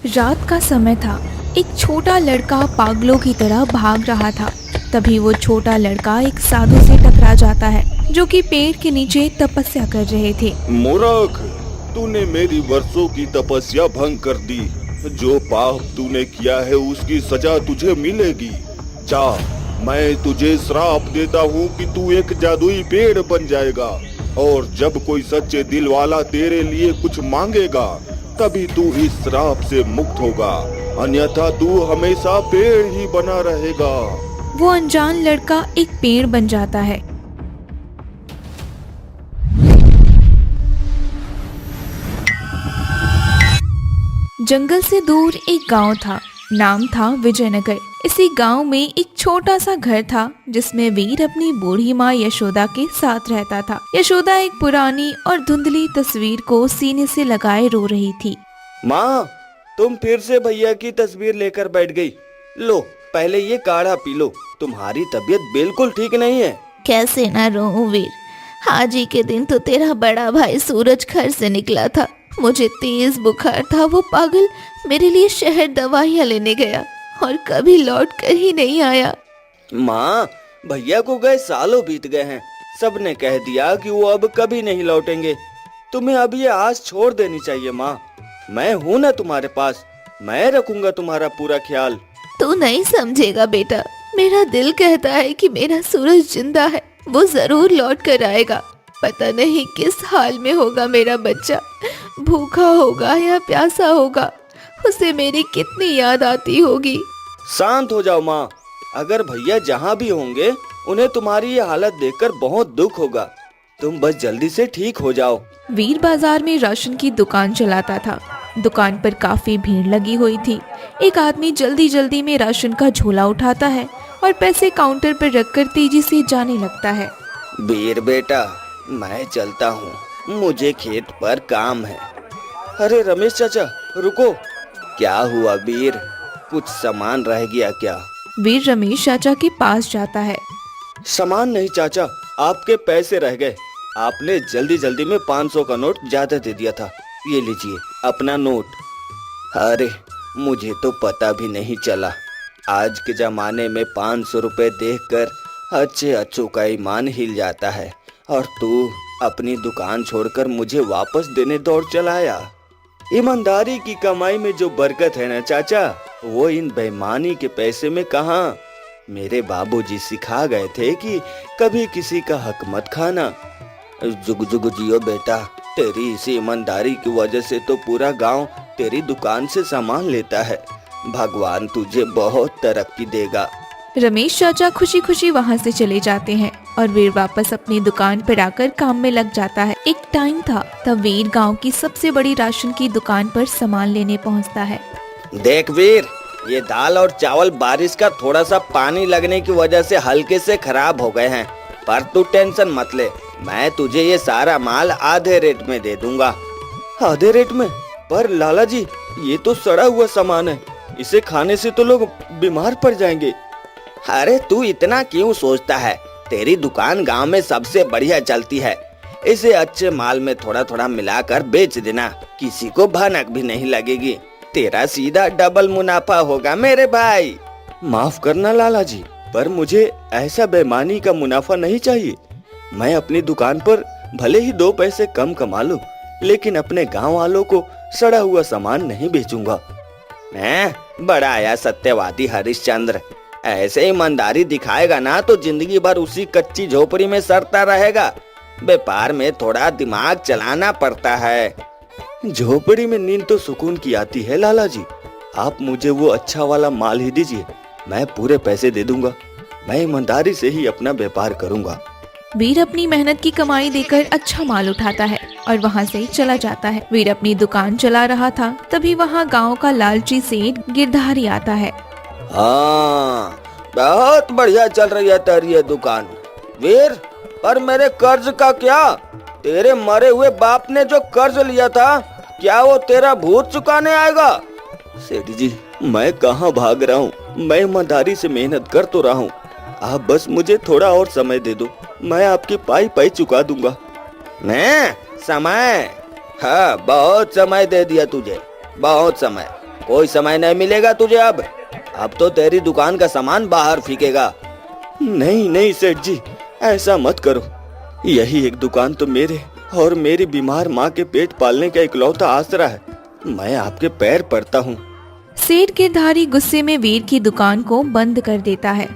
रात का समय था। एक छोटा लड़का पागलों की तरह भाग रहा था। तभी वो छोटा लड़का एक साधु से टकरा जाता है, जो कि पेड़ के नीचे तपस्या कर रहे थे। मूर्ख, तूने मेरी वर्षों की तपस्या भंग कर दी। जो पाप तूने किया है उसकी सजा तुझे मिलेगी। जा, मैं तुझे श्राप देता हूँ कि तू एक जादुई पेड़ बन जाएगा, और जब कोई सच्चे दिल वाला तेरे लिए कुछ मांगेगा तभी तू इस श्राप से मुक्त होगा, अन्यथा तू हमेशा पेड़ ही बना रहेगा। वो अनजान लड़का एक पेड़ बन जाता है। जंगल से दूर एक गांव था। नाम था विजयनगर। इसी गांव में एक छोटा सा घर था, जिसमें वीर अपनी बूढ़ी माँ यशोदा के साथ रहता था। यशोदा एक पुरानी और धुंधली तस्वीर को सीने से लगाए रो रही थी। माँ, तुम फिर से भैया की तस्वीर लेकर बैठ गई। लो, पहले ये काढ़ा पी लो। तुम्हारी तबीयत बिल्कुल ठीक नहीं है। कैसे ना रोऊं वीर, आज ही के दिन तो तेरा बड़ा भाई सूरज घर से निकला था। मुझे तेज बुखार था। वो पागल मेरे लिए शहर दवाइयाँ लेने गया और कभी लौट कर ही नहीं आया। माँ, भैया को गए सालों बीत गए हैं। सबने कह दिया कि वो अब कभी नहीं लौटेंगे। तुम्हें अब ये आस छोड़ देनी चाहिए माँ। मैं हूँ ना तुम्हारे पास। मैं रखूंगा तुम्हारा पूरा ख्याल। तू नहीं समझेगा बेटा। मेरा दिल कहता है कि मेरा सूरज जिंदा है। वो जरूर लौट कर आएगा। पता नहीं किस हाल में होगा मेरा बच्चा, भूखा होगा या प्यासा होगा। उसे मेरी कितनी याद आती होगी। शांत हो जाओ माँ। अगर भैया जहाँ भी होंगे उन्हें तुम्हारी ये हालत देखकर बहुत दुख होगा। तुम बस जल्दी से ठीक हो जाओ। वीर बाजार में राशन की दुकान चलाता था। दुकान पर काफी भीड़ लगी हुई थी। एक आदमी जल्दी जल्दी में राशन का झोला उठाता है और पैसे काउंटर पर रखकर तेजी से जाने लगता है। वीर बेटा, मैं चलता हूँ। मुझे खेत पर काम है। अरे रमेश चाचा, रुको। क्या हुआ वीर? कुछ सामान रह गया क्या? वीर रमेश चाचा के पास जाता है। सामान नहीं चाचा, आपके पैसे रह गए। आपने जल्दी जल्दी में 500 का नोट ज्यादा दे दिया था। ये लीजिए अपना नोट। अरे, मुझे तो पता भी नहीं चला। आज के जमाने में 500 रुपए देखकर अच्छे अच्छों का ईमान हिल जाता है, और तू अपनी दुकान छोड़कर मुझे वापस देने दौड़ चलाया। ईमानदारी की कमाई में जो बरकत है ना चाचा, वो इन बेईमानी के पैसे में कहाँ। मेरे बाबूजी सिखा गए थे कि कभी किसी का हक मत खाना। जुग जुग जियो बेटा। तेरी इसी ईमानदारी की वजह से तो पूरा गांव तेरी दुकान से सामान लेता है। भगवान तुझे बहुत तरक्की देगा। रमेश चाचा खुशी खुशी वहाँ से चले जाते हैं और वीर वापस अपनी दुकान पर आकर काम में लग जाता है। एक टाइम था, तब वीर गांव की सबसे बड़ी राशन की दुकान पर सामान लेने पहुँचता है। देख वीर, ये दाल और चावल बारिश का थोड़ा सा पानी लगने की वजह से हल्के से खराब हो गए हैं, पर तू टेंशन मत ले। मैं तुझे ये सारा माल आधे रेट में दे दूंगा। आधे रेट में? पर लाला जी, ये तो सड़ा हुआ सामान है। इसे खाने से तो लोग बीमार पड़ जाएंगे। अरे तू इतना क्यों सोचता है? तेरी दुकान गांव में सबसे बढ़िया चलती है। इसे अच्छे माल में थोड़ा थोड़ा मिलाकर बेच देना, किसी को भनक भी नहीं लगेगी। तेरा सीधा डबल मुनाफा होगा मेरे भाई। माफ करना लाला जी, पर मुझे ऐसा बेईमानी का मुनाफा नहीं चाहिए। मैं अपनी दुकान पर भले ही 2 पैसे कम कमा लूं, लेकिन अपने गांव वालों को सड़ा हुआ सामान नहीं बेचूंगा। मैं बड़ा आया सत्यवादी हरिश्चंद्र। ऐसे ईमानदारी दिखाएगा ना तो जिंदगी भर उसी कच्ची झोपड़ी में सड़ता रहेगा। व्यापार में थोड़ा दिमाग चलाना पड़ता है। झोपड़ी में नींद तो सुकून की आती है लाला जी। आप मुझे वो अच्छा वाला माल ही दीजिए, मैं पूरे पैसे दे दूंगा। मैं ईमानदारी से ही अपना व्यापार करूंगा। वीर अपनी मेहनत की कमाई देकर अच्छा माल उठाता है और वहाँ से चला जाता है। वीर अपनी दुकान चला रहा था, तभी वहाँ गांव का लालची सेठ गिरधारी आता है। हाँ, बहुत बढ़िया चल रही है तेरी ये दुकान वीर, पर मेरे कर्ज का क्या? तेरे मरे हुए बाप ने जो कर्ज लिया था, क्या वो तेरा भूत चुकाने आएगा? सेठ जी, मैं कहाँ भाग रहा हूँ। मैं ईमानदारी से मेहनत कर तो रहा हूँ। आप बस मुझे थोड़ा और समय दे दो, मैं आपकी पाई पाई चुका दूंगा। मैं समय? हाँ, बहुत समय दे दिया तुझे, बहुत समय। कोई समय नहीं मिलेगा तुझे अब तो तेरी दुकान का सामान बाहर फेंकेगा। नहीं नहीं सेठ जी, ऐसा मत करो। यही एक दुकान तो मेरे और मेरी बीमार माँ के पेट पालने का इकलौता आसरा है। मैं आपके पैर पड़ता हूँ। सेठ गिरधारी गुस्से में वीर की दुकान को बंद कर देता है।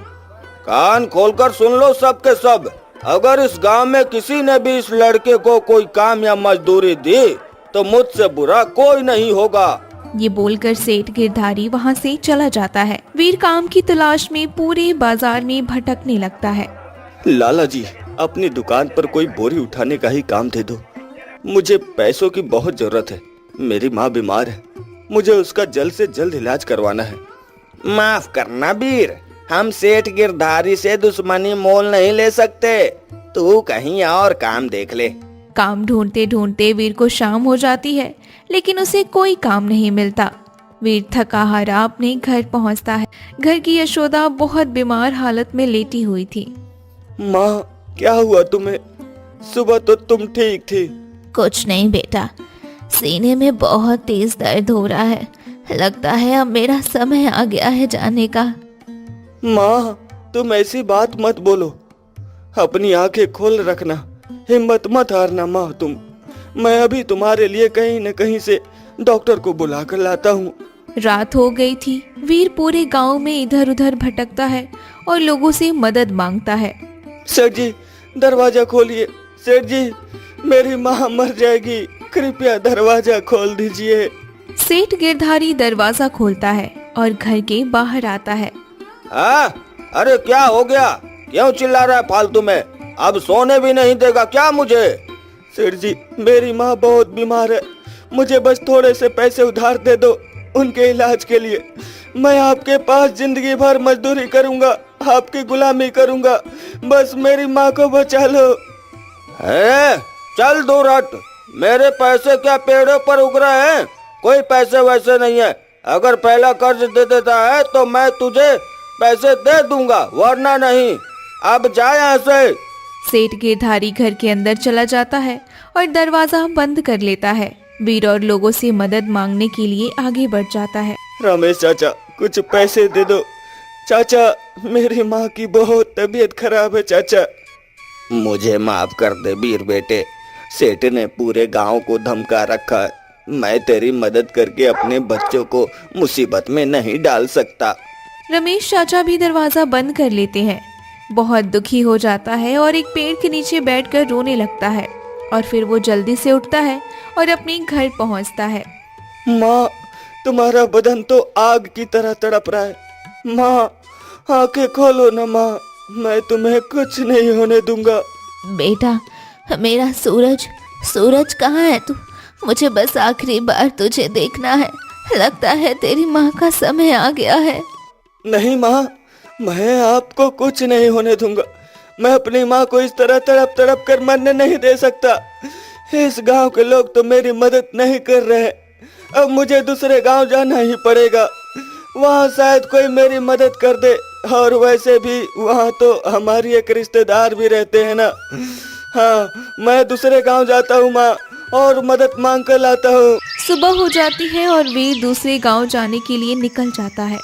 कान खोलकर सुन लो सब के सब, अगर इस गांव में किसी ने भी इस लड़के को कोई काम या मजदूरी दी तो मुझसे बुरा कोई नहीं होगा। ये बोलकर सेठ गिरधारी वहाँ से चला जाता है। वीर काम की तलाश में पूरे बाजार में भटकने लगता है। लाला जी, अपनी दुकान पर कोई बोरी उठाने का ही काम दे दो। मुझे पैसों की बहुत जरूरत है। मेरी माँ बीमार है, मुझे उसका जल्द से जल्द इलाज करवाना है। माफ करना वीर, हम सेठ गिरधारी से दुश्मनी मोल नहीं ले सकते। तू कहीं और काम देख ले। काम ढूंढते ढूंढते वीर को शाम हो जाती है, लेकिन उसे कोई काम नहीं मिलता। वीर थका हारा अपने घर पहुंचता है। घर की यशोदा बहुत बीमार हालत में लेटी हुई थी। माँ, क्या हुआ तुम्हें? सुबह तो तुम ठीक थी। कुछ नहीं बेटा, सीने में बहुत तेज दर्द हो रहा है। लगता है अब मेरा समय आ गया है जाने का। माँ, तुम ऐसी बात मत बोलो। अपनी आंखें खोल रखना, हिम्मत मत हारना माँ तुम। मैं अभी तुम्हारे लिए कहीं न कहीं से डॉक्टर को बुला कर लाता हूँ। रात हो गई थी। वीर पूरे गांव में इधर उधर भटकता है और लोगों से मदद मांगता है। सेठ जी, दरवाजा खोलिए। सेठ जी, मेरी माँ मर जाएगी, कृपया दरवाजा खोल दीजिए। सेठ गिरधारी दरवाजा खोलता है और घर के बाहर आता है। अरे क्या हो गया? क्यों चिल्ला रहा है फालतू में? अब सोने भी नहीं देगा क्या मुझे? सेठ जी, मेरी माँ बहुत बीमार है। मुझे बस थोड़े से पैसे उधार दे दो उनके इलाज के लिए। मैं आपके पास जिंदगी भर मजदूरी करूंगा, आपकी गुलामी करूंगा। बस मेरी माँ को बचा लो। चल दूर हट। मेरे पैसे क्या पेड़ों पर उग रहे हैं? कोई पैसे वैसे नहीं है। अगर पहला कर्ज दे देता है तो मैं तुझे पैसे दे दूंगा, वरना नहीं। अब जा यहाँ से। सेठ गिरधारी घर के अंदर चला जाता है और दरवाजा बंद कर लेता है। वीर और लोगों से मदद मांगने के लिए आगे बढ़ जाता है। रमेश चाचा, कुछ पैसे दे दो। चाचा, मेरी माँ की बहुत तबीयत खराब है चाचा। मुझे माफ कर दे वीर बेटे, सेठ ने पूरे गांव को धमका रखा है। मैं तेरी मदद करके अपने बच्चों को मुसीबत में नहीं डाल सकता। रमेश चाचा भी दरवाजा बंद कर लेते हैं। बहुत दुखी हो जाता है और एक पेड़ के नीचे बैठकर रोने लगता है और फिर वो जल्दी से उठता है और अपने घर पहुंचता है। माँ, तुम्हारा बदन तो आग की तरह तड़प रहा है। माँ, आंखें खोलो ना माँ, मैं तुम्हें कुछ नहीं होने दूंगा। बेटा, मेरा सूरज कहाँ है तू? मुझे बस आखिरी बार तुझे देखना है। लगता है तेरी माँ का समय आ गया है। नहीं माँ, मैं आपको कुछ नहीं होने दूंगा। मैं अपनी माँ को इस तरह तड़प तड़प कर मरने नहीं दे सकता। इस गांव के लोग तो मेरी मदद नहीं कर रहे। अब मुझे दूसरे गांव जाना ही पड़ेगा। वहाँ शायद कोई मेरी मदद कर दे। और वैसे भी वहाँ तो हमारी एक रिश्तेदार भी रहते हैं ना। हाँ, मैं दूसरे गांव जाता हूँ माँ, और मदद मांग कर लाता हूँ। सुबह हो जाती है और वीर दूसरे गांव जाने के लिए निकल जाता है।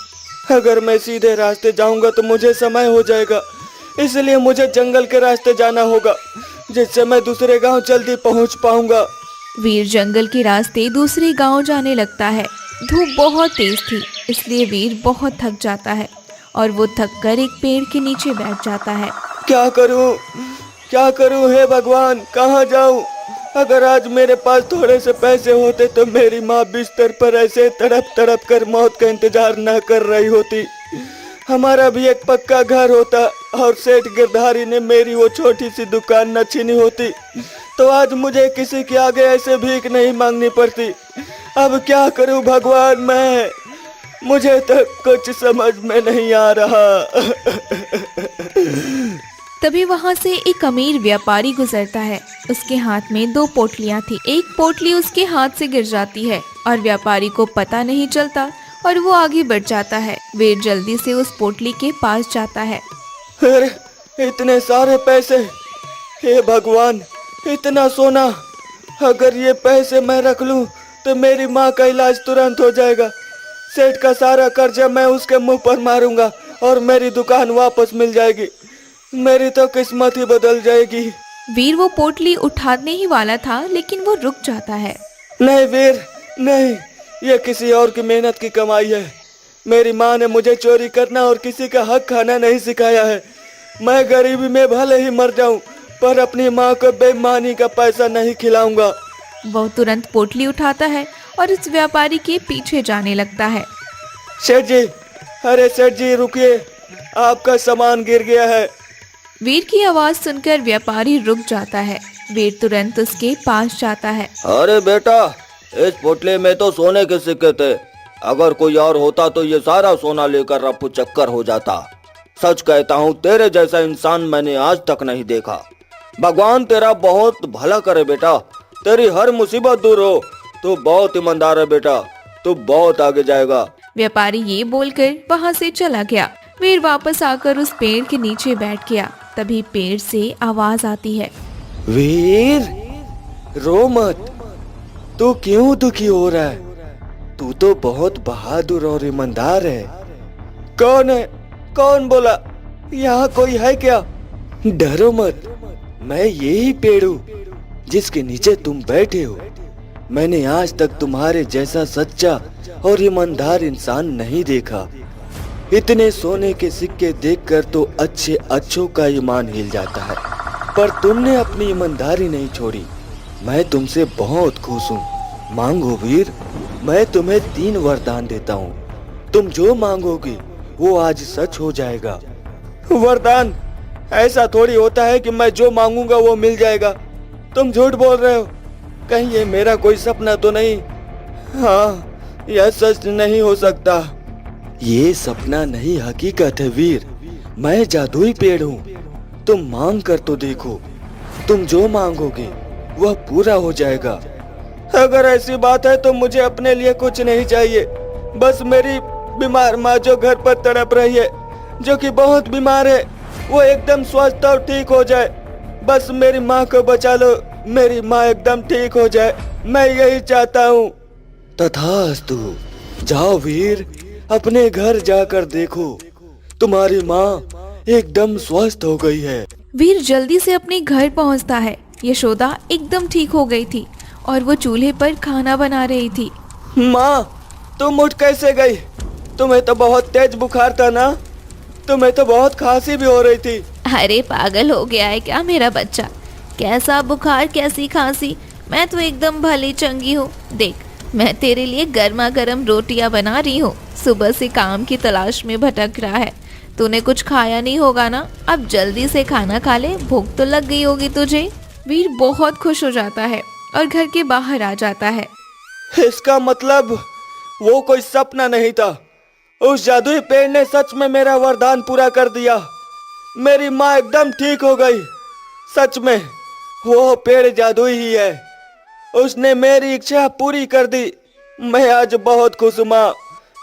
अगर मैं सीधे रास्ते जाऊंगा तो मुझे समय हो जाएगा, इसलिए मुझे जंगल के रास्ते जाना होगा, जिससे मैं दूसरे गांव जल्दी पहुंच पाऊंगा। वीर जंगल के रास्ते दूसरे गांव जाने लगता है। धूप बहुत तेज थी, इसलिए वीर बहुत थक जाता है और वो थक कर एक पेड़ के नीचे बैठ जाता है। क्या करूं हे भगवान, कहाँ जाऊं? अगर आज मेरे पास थोड़े से पैसे होते तो मेरी माँ बिस्तर पर ऐसे तड़प तड़प कर मौत का इंतजार न कर रही होती। हमारा भी एक पक्का घर होता और सेठ गिरधारी ने मेरी वो छोटी सी दुकान न छीनी होती तो आज मुझे किसी के आगे ऐसे भीख नहीं मांगनी पड़ती। अब क्या करूं भगवान मैं? मुझे तो कुछ समझ में नहीं आ रहा। तभी वहाँ से एक अमीर व्यापारी गुजरता है। उसके हाथ में 2 पोटलियाँ थी। एक पोटली उसके हाथ से गिर जाती है और व्यापारी को पता नहीं चलता और वो आगे बढ़ जाता है। वीर जल्दी से उस पोटली के पास जाता है। अरे इतने सारे पैसे, हे भगवान, इतना सोना! अगर ये पैसे मैं रख लूं तो मेरी माँ का इलाज तुरंत हो जाएगा। सेठ का सारा कर्जा मैं उसके मुंह पर मारूंगा और मेरी दुकान वापस मिल जाएगी। मेरी तो किस्मत ही बदल जाएगी। वीर वो पोटली उठाने ही वाला था, लेकिन वो रुक जाता है। नहीं वीर, नहीं, ये किसी और की मेहनत की कमाई है। मेरी माँ ने मुझे चोरी करना और किसी का हक खाना नहीं सिखाया है। मैं गरीबी में भले ही मर जाऊं, पर अपनी माँ को बेईमानी का पैसा नहीं खिलाऊंगा। वो तुरंत पोटली उठाता है और इस व्यापारी के पीछे जाने लगता है। सेठ जी, अरे सेठ जी रुकिए, आपका सामान गिर गया है। वीर की आवाज सुनकर व्यापारी रुक जाता है। वीर तुरंत उसके पास जाता है। अरे बेटा, इस पोटले में तो सोने के सिक्के थे। अगर कोई और होता तो ये सारा सोना लेकर रफू चक्कर हो जाता। सच कहता हूँ, तेरे जैसा इंसान मैंने आज तक नहीं देखा। भगवान तेरा बहुत भला करे बेटा, तेरी हर मुसीबत दूर हो। तू बहुत ईमानदार है बेटा, तू बहुत आगे जाएगा। व्यापारी ये बोलकर वहाँ से चला गया। वीर वापस आकर उस पेड़ के नीचे बैठ गया। तभी पेड़ से आवाज आती है। वीर, रो मत। तू क्यों दुखी हो रहा है? तू तो बहुत बहादुर और ईमानदार है। कौन है? कौन बोला? यहाँ कोई है क्या? डरो मत, मैं यही पेड़ हूँ जिसके नीचे तुम बैठे हो। मैंने आज तक तुम्हारे जैसा सच्चा और ईमानदार इंसान नहीं देखा। इतने सोने के सिक्के देखकर तो अच्छे अच्छों का ईमान हिल जाता है, पर तुमने अपनी ईमानदारी नहीं छोड़ी। मैं तुमसे बहुत खुश हूँ। मांगो वीर, मैं तुम्हें 3 वरदान देता हूँ। तुम जो मांगोगे वो आज सच हो जाएगा। वरदान? ऐसा थोड़ी होता है कि मैं जो मांगूंगा वो मिल जाएगा। तुम झूठ बोल रहे हो। कहीं ये मेरा कोई सपना तो नहीं? हाँ, यह सच नहीं हो सकता। ये सपना नहीं, हकीकत है वीर। मैं जादुई पेड़ हूँ। तुम मांग कर तो देखो, तुम जो मांगोगे वह पूरा हो जाएगा। अगर ऐसी बात है तो मुझे अपने लिए कुछ नहीं चाहिए। बस मेरी बीमार माँ जो घर पर तड़प रही है, जो कि बहुत बीमार है, वो एकदम स्वस्थ और ठीक हो जाए। बस मेरी माँ को बचा लो, मेरी माँ एकदम ठीक हो जाए। मैं यही चाहता हूँ। तथास्तु। जाओ वीर, अपने घर जाकर देखो, तुम्हारी माँ एकदम स्वस्थ हो गई है। वीर जल्दी से अपने घर पहुंचता है। यशोदा एकदम ठीक हो गई थी और वो चूल्हे पर खाना बना रही थी। माँ, तुम उठ कैसे गई? तुम्हें तो बहुत तेज बुखार था ना? तुम्हें तो बहुत खांसी भी हो रही थी। अरे पागल हो गया है क्या मेरा बच्चा? कैसा बुखार, कैसी खांसी? मैं तो एकदम भली चंगी हूँ। देख, मैं तेरे लिए गर्मा गर्म रोटियां बना रही हूँ। सुबह से काम की तलाश में भटक रहा है। तूने कुछ खाया नहीं होगा ना? अब जल्दी से खाना खा ले, भूख तो लग गई होगी तुझे। वीर बहुत खुश हो जाता है और घर के बाहर आ जाता है। इसका मतलब वो कोई सपना नहीं था। उस जादुई पेड़ ने सच में मेरा वरदान पूरा कर दिया। मेरी माँ एकदम ठीक हो गई। सच में वो पेड़ जादुई ही है। उसने मेरी इच्छा पूरी कर दी। मैं आज बहुत खुश हूँ माँ।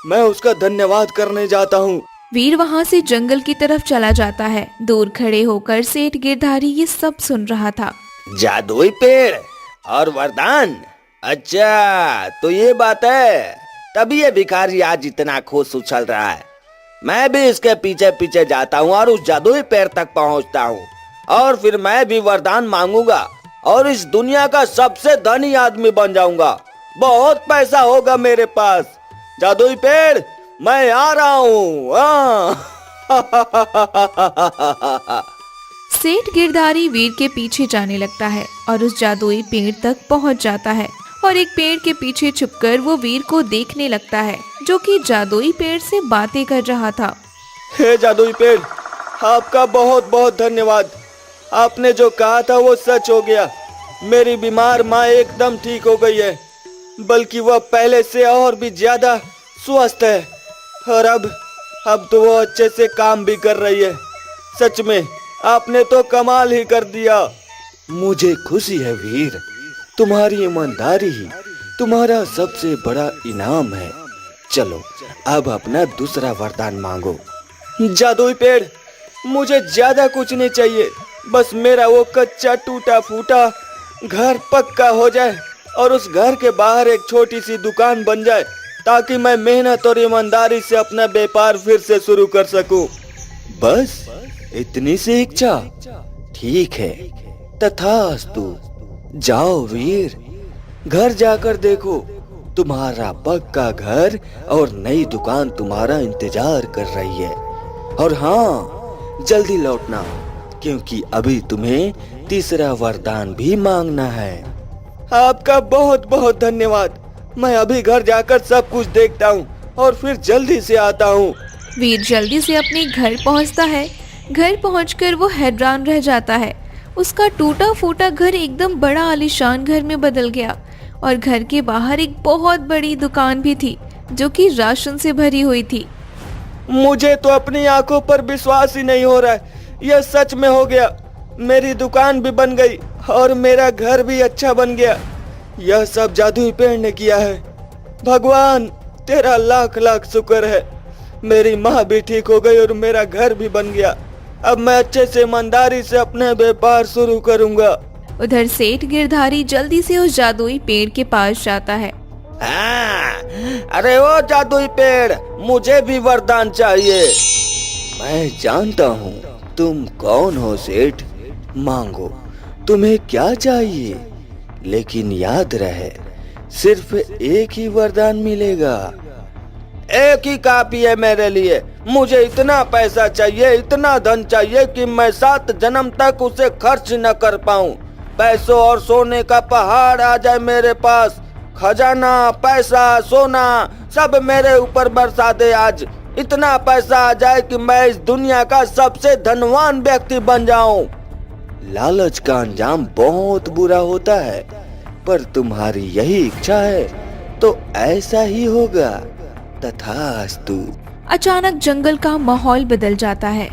मैं उसका धन्यवाद करने जाता हूँ। वीर वहाँ से जंगल की तरफ चला जाता है। दूर खड़े होकर सेठ गिरधारी ये सब सुन रहा था। जादुई पेड़ और वरदान? अच्छा, तो ये बात है, तभी ये भिखारी आज इतना खुश उछल रहा है। मैं भी इसके पीछे पीछे जाता हूँ और उस जादुई पेड़ तक पहुँचता हूँ, और फिर मैं भी वरदान मांगूंगा और इस दुनिया का सबसे धनी आदमी बन जाऊंगा। बहुत पैसा होगा मेरे पास। जादुई पेड़, मैं आ रहा हूँ। सेठ गिरधारी वीर के पीछे जाने लगता है और उस जादुई पेड़ तक पहुंच जाता है और एक पेड़ के पीछे छुपकर वो वीर को देखने लगता है, जो कि जादुई पेड़ से बातें कर रहा था। हे जादुई पेड़, आपका बहुत बहुत धन्यवाद। आपने जो कहा था वो सच हो गया। मेरी बीमार माँ एकदम ठीक हो गई है, बल्कि वह पहले से और भी ज्यादा स्वस्थ है। और अब तो वो अच्छे से काम भी कर रही है। सच में आपने तो कमाल ही कर दिया। मुझे खुशी है वीर, तुम्हारी ईमानदारी ही तुम्हारा सबसे बड़ा इनाम है। चलो अब अपना दूसरा वरदान मांगो। जादुई पेड़, मुझे ज्यादा कुछ नहीं चाहिए। बस मेरा वो कच्चा टूटा फूटा घर पक्का हो जाए और उस घर के बाहर एक छोटी सी दुकान बन जाए, ताकि मैं मेहनत और ईमानदारी से अपना व्यापार फिर से शुरू कर सकूं। बस इतनी सी इच्छा? ठीक है, तथास्तु। जाओ वीर, घर जाकर देखो, तुम्हारा पक्का घर और नई दुकान तुम्हारा इंतजार कर रही है। और हाँ, जल्दी लौटना, क्योंकि अभी तुम्हें तीसरा वरदान भी मांगना है। आपका बहुत बहुत धन्यवाद। मैं अभी घर जाकर सब कुछ देखता हूँ और फिर जल्दी से आता हूँ। वीर जल्दी से अपने घर पहुंचता है। घर पहुंचकर वो हैरान रह जाता है। उसका टूटा फूटा घर एकदम बड़ा आलीशान घर में बदल गया और घर के बाहर एक बहुत बड़ी दुकान भी थी जो कि राशन से भरी हुई थी। मुझे तो अपनी आंखों पर विश्वास ही नहीं हो रहा है। यह सच में हो गया। मेरी दुकान भी बन गई और मेरा घर भी अच्छा बन गया। यह सब जादुई पेड़ ने किया है। भगवान, तेरा लाख लाख शुक्र है। मेरी माँ भी ठीक हो गई और मेरा घर भी बन गया। अब मैं अच्छे से ईमानदारी से अपने व्यापार शुरू करूंगा। उधर सेठ गिरधारी जल्दी से उस जादुई पेड़ के पास जाता है। अरे ओ जादुई पेड़, मुझे भी वरदान चाहिए। मैं जानता हूँ तुम कौन हो सेठ। मांगो, तुम्हें क्या चाहिए, लेकिन याद रहे सिर्फ एक ही वरदान मिलेगा। एक ही काफी है मेरे लिए। मुझे इतना पैसा चाहिए, इतना धन चाहिए कि मैं 7 जन्म तक उसे खर्च न कर पाऊं। पैसों और सोने का पहाड़ आ जाए मेरे पास। खजाना, पैसा, सोना सब मेरे ऊपर बरसा दे आज। इतना पैसा आ जाए कि मैं इस दुनिया का सबसे धनवान व्यक्ति बन जाऊं। लालच का अंजाम बहुत बुरा होता है, पर तुम्हारी यही इच्छा है तो ऐसा ही होगा। तथास्तु। अचानक जंगल का माहौल बदल जाता है।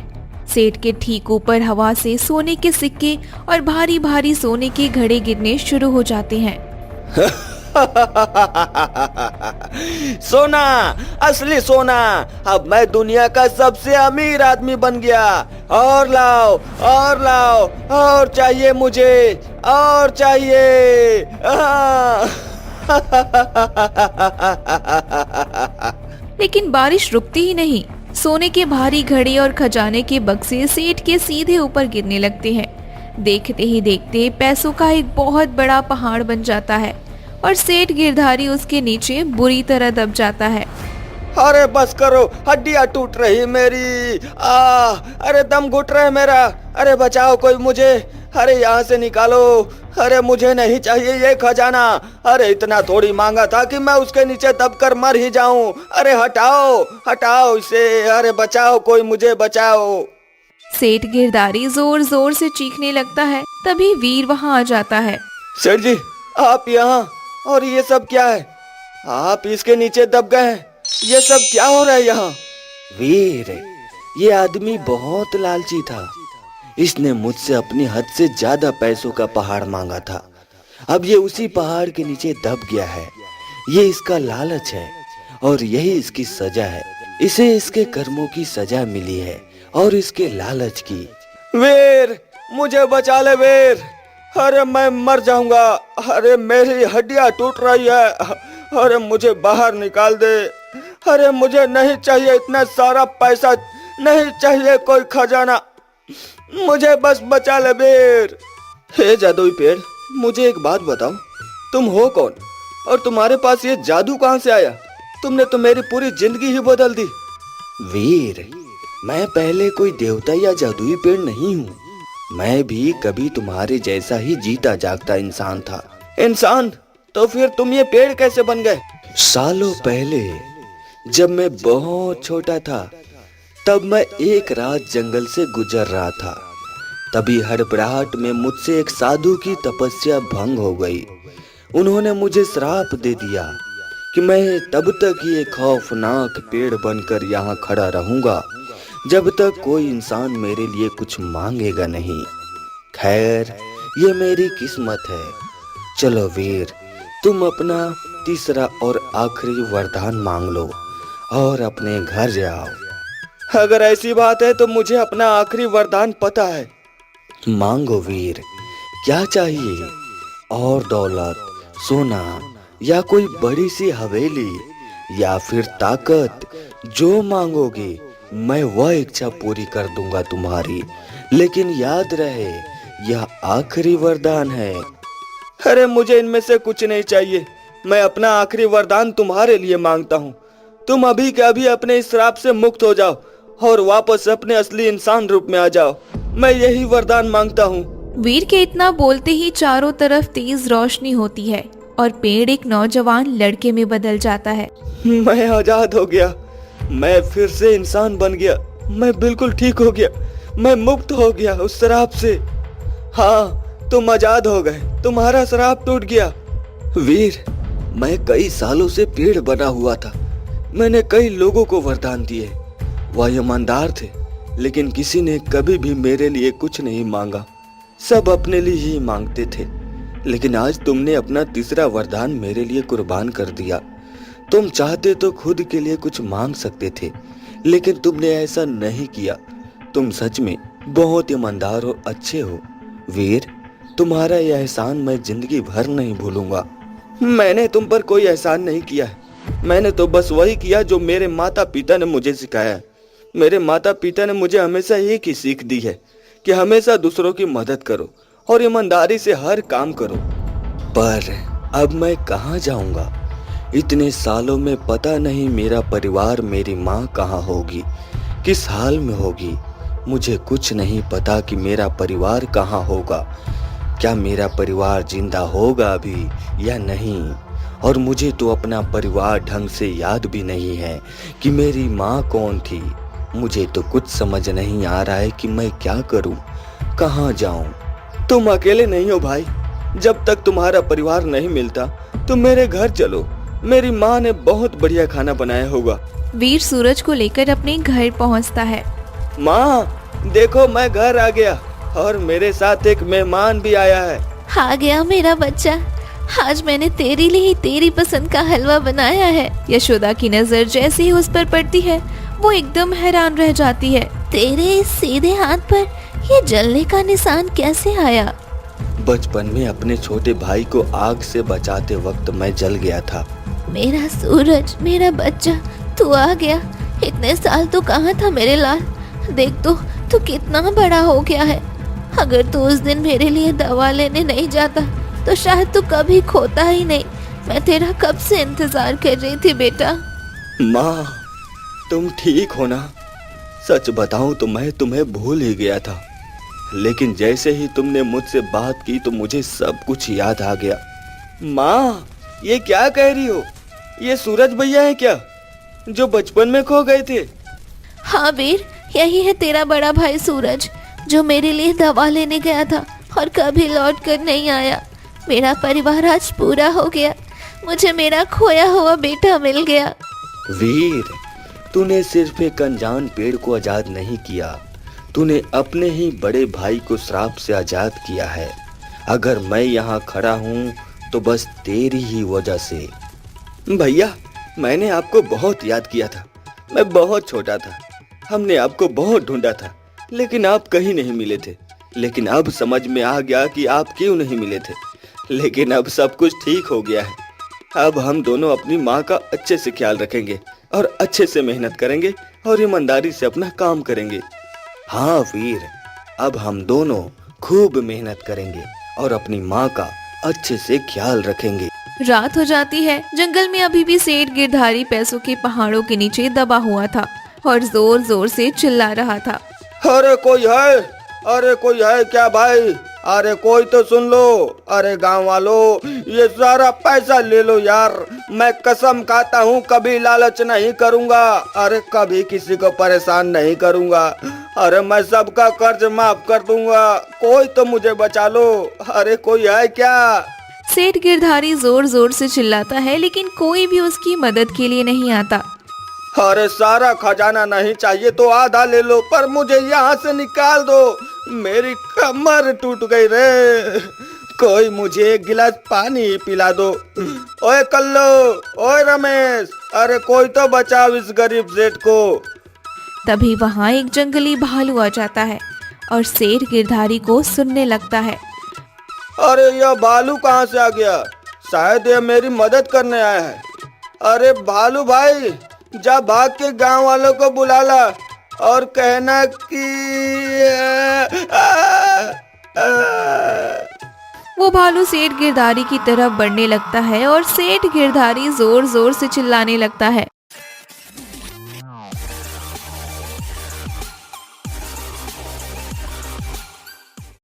सेठ के ठीक ऊपर हवा से सोने के सिक्के और भारी भारी सोने के घड़े गिरने शुरू हो जाते हैं। सोना, असली सोना। अब मैं दुनिया का सबसे अमीर आदमी बन गया। और लाओ, और लाओ, और चाहिए मुझे, और चाहिए। लेकिन बारिश रुकती ही नहीं। सोने के भारी घड़े और खजाने के बक्से सेठ के सीधे ऊपर गिरने लगते हैं। देखते ही देखते पैसों का एक बहुत बड़ा पहाड़ बन जाता है और सेठ गिरधारी उसके नीचे बुरी तरह दब जाता है। अरे बस करो, हड्डियां टूट रही मेरी। अरे दम घुट रहा है मेरा। अरे बचाओ कोई मुझे। अरे यहाँ से निकालो। अरे मुझे नहीं चाहिए ये खजाना। अरे इतना थोड़ी मांगा था कि मैं उसके नीचे दबकर मर ही जाऊं। अरे हटाओ, हटाओ इसे। अरे बचाओ कोई, मुझे बचाओ। सेठ गिरधारी जोर जोर से चीखने लगता है। तभी वीर वहाँ आ जाता है। सेठ जी, आप यहाँ? और ये सब क्या है? आप इसके नीचे दब गए हैं। ये सब क्या हो रहा है यहाँ? वीर, ये आदमी बहुत लालची था। इसने मुझसे अपनी हद से ज्यादा पैसों का पहाड़ मांगा था। अब ये उसी पहाड़ के नीचे दब गया है। ये इसका लालच है और यही इसकी सजा है। इसे इसके कर्मों की सजा मिली है और इसके लालच की। वीर, मुझे बचा ले वीर। अरे मैं मर जाऊंगा। अरे मेरी हड्डियां टूट रही है। अरे मुझे बाहर निकाल दे। अरे मुझे नहीं चाहिए इतना सारा पैसा, नहीं चाहिए कोई खजाना। मुझे बस बचा ले वीर। हे जादुई पेड़, मुझे एक बात बताओ, तुम हो कौन और तुम्हारे पास ये जादू कहाँ से आया? तुमने तो मेरी पूरी जिंदगी ही बदल दी। वीर, मैं पहले कोई देवता या जादुई पेड़ नहीं हूँ। मैं भी कभी तुम्हारे जैसा ही जीता जागता इंसान था। इंसान? तो फिर तुम ये पेड़ कैसे बन गए? सालों पहले जब मैं बहुत छोटा था, तब मैं एक रात जंगल से गुजर रहा था। तभी हड़बड़ाहट में मुझसे एक साधु की तपस्या भंग हो गई। उन्होंने मुझे श्राप दे दिया कि मैं तब तक ये खौफनाक पेड़ बनकर यहाँ खड़ा रहूंगा जब तक कोई इंसान मेरे लिए कुछ मांगेगा नहीं। खैर, ये मेरी किस्मत है। चलो वीर, तुम अपना तीसरा और आखिरी वरदान मांग लो और अपने घर जाओ। अगर ऐसी बात है तो मुझे अपना आखिरी वरदान पता है। मांगो वीर, क्या चाहिए? और दौलत, सोना या कोई बड़ी सी हवेली? या फिर ताकत? जो मांगोगे मैं वह इच्छा पूरी कर दूंगा तुम्हारी, लेकिन याद रहे यह आखिरी वरदान है। अरे मुझे इनमें से कुछ नहीं चाहिए, मैं अपना आखिरी वरदान तुम्हारे लिए मांगता हूँ। तुम अभी के अभी अपने इस श्राप से मुक्त हो जाओ और वापस अपने असली इंसान रूप में आ जाओ। मैं यही वरदान मांगता हूँ। वीर के इतना बोलते ही चारों तरफ तेज रोशनी होती है और पेड़ एक नौजवान लड़के में बदल जाता है। मैं आजाद हो गया, मैं फिर से इंसान बन गया, मैं बिल्कुल ठीक हो गया, मैं मुक्त हो गया उस श्राप से। हाँ, तुम आजाद हो गए, तुम्हारा श्राप टूट गया। वीर, मैं कई सालों से पेड़ बना हुआ था, मैंने कई लोगों को वरदान दिए, वह ईमानदार थे, लेकिन किसी ने कभी भी मेरे लिए कुछ नहीं मांगा, सब अपने लिए ही मांगते थे। लेकिन आज तुमने अपना तीसरा वरदान मेरे लिए कुर्बान कर दिया। तुम चाहते तो खुद के लिए कुछ मांग सकते थे, लेकिन तुमने ऐसा नहीं किया। तुम सच में बहुत ईमानदार और अच्छे हो वीर, तुम्हारा यह एहसान मैं जिंदगी भर नहीं भूलूंगा। मैंने तुम पर कोई एहसान नहीं किया है, मैंने तो बस वही किया जो मेरे माता पिता ने मुझे सिखाया है। मेरे माता पिता ने मुझे हमेशा एक ही सीख दी है कि हमेशा दूसरों की मदद करो और ईमानदारी से हर काम करो। पर अब मैं कहाँ जाऊंगा? इतने सालों में पता नहीं मेरा परिवार, मेरी माँ कहाँ होगी, किस हाल में होगी। मुझे कुछ नहीं पता कि मेरा परिवार कहाँ होगा, क्या मेरा परिवार जिंदा होगा अभी या नहीं। और मुझे तो अपना परिवार ढंग से याद भी नहीं है कि मेरी माँ कौन थी। मुझे तो कुछ समझ नहीं आ रहा है कि मैं क्या करूं, कहां जाऊं। तुम अकेले नहीं हो भाई, जब तक तुम्हारा परिवार नहीं मिलता तो मेरे घर चलो, मेरी माँ ने बहुत बढ़िया खाना बनाया होगा। वीर सूरज को लेकर अपने घर पहुंचता है। माँ देखो, मैं घर आ गया और मेरे साथ एक मेहमान भी आया है। आ गया मेरा बच्चा, आज मैंने तेरे लिए ही तेरी पसंद का हलवा बनाया है। यशोदा की नजर जैसे ही उस पर पड़ती है वो एकदम हैरान रह जाती है। तेरे इस सीधे हाथ पर ये जलने का निशान कैसे आया? बचपन में अपने छोटे भाई को आग से बचाते वक्त मैं जल गया था। मेरा सूरज, मेरा बच्चा, तू आ गया। इतने साल तो कहाँ था मेरे लाल? देख तो तू कितना बड़ा हो गया है। अगर तू उस दिन मेरे लिए दवा लेने नहीं जाता तो शायद तू कभी खोता ही नहीं। मैं तेरा कब से इंतजार कर रही थी बेटा। माँ, तुम ठीक हो ना? सच बताऊं तो मैं तुम्हें भूल ही गया था, लेकिन जैसे ही तुमने मुझसे बात की तो मुझे सब कुछ याद आ गया। माँ, ये क्या कह रही हो? ये सूरज भैया है क्या, जो बचपन में खो गए थे? हाँ वीर, यही है तेरा बड़ा भाई सूरज, जो मेरे लिए दवा लेने गया था और कभी लौट कर नहीं आया। मेरा परिवार आज पूरा हो गया, मुझे मेरा खोया हुआ बेटा मिल गया। वीर, तूने सिर्फ एक अनजान पेड़ को आजाद नहीं किया, तूने अपने ही बड़े भाई को श्राप से आजाद किया है। अगर मैं यहाँ खड़ा हूँ तो बस तेरी ही वजह से। भैया, मैंने आपको बहुत याद किया था, मैं बहुत छोटा था, हमने आपको बहुत ढूंढा था, लेकिन आप कहीं नहीं मिले थे। लेकिन अब समझ में आ गया कि आप क्यों नहीं मिले थे। लेकिन अब सब कुछ ठीक हो गया है। अब हम दोनों अपनी माँ का अच्छे से ख्याल रखेंगे और अच्छे से मेहनत करेंगे और ईमानदारी से अपना काम करेंगे। हाँ वीर, अब हम दोनों खूब मेहनत करेंगे और अपनी माँ का अच्छे से ख्याल रखेंगे। रात हो जाती है। जंगल में अभी भी सेठ गिरधारी पैसों के पहाड़ों के नीचे दबा हुआ था और जोर जोर से चिल्ला रहा था। अरे कोई है, अरे कोई है क्या भाई? अरे कोई तो सुन लो। अरे गांव वालों, ये सारा पैसा ले लो यार, मैं कसम खाता हूँ कभी लालच नहीं करूँगा। अरे कभी किसी को परेशान नहीं करूँगा। अरे मैं सबका कर्ज माफ कर दूंगा, कोई तो मुझे बचा लो। अरे कोई है क्या? सेठ गिरधारी जोर जोर से चिल्लाता है, लेकिन कोई भी उसकी मदद के लिए नहीं आता। अरे सारा खजाना नहीं चाहिए तो आधा ले लो, पर मुझे यहाँ से निकाल दो, मेरी कमर टूट गई रे। कोई मुझे एक गिलास पानी पिला दो। ओए कल्लो, ओए रमेश, अरे कोई तो बचाओ इस गरीब सेठ को। तभी वहाँ एक जंगली भालू आ जाता है और सेठ गिरधारी को सुनने लगता है। अरे यह भालू कहाँ से आ गया? शायद यह मेरी मदद करने आया है। अरे भालू भाई, जा भाग के गांव वालों को बुला ला और कहना कि वो भालू सेठ गिरधारी की तरफ बढ़ने लगता है और सेठ गिरधारी जोर जोर से चिल्लाने लगता है।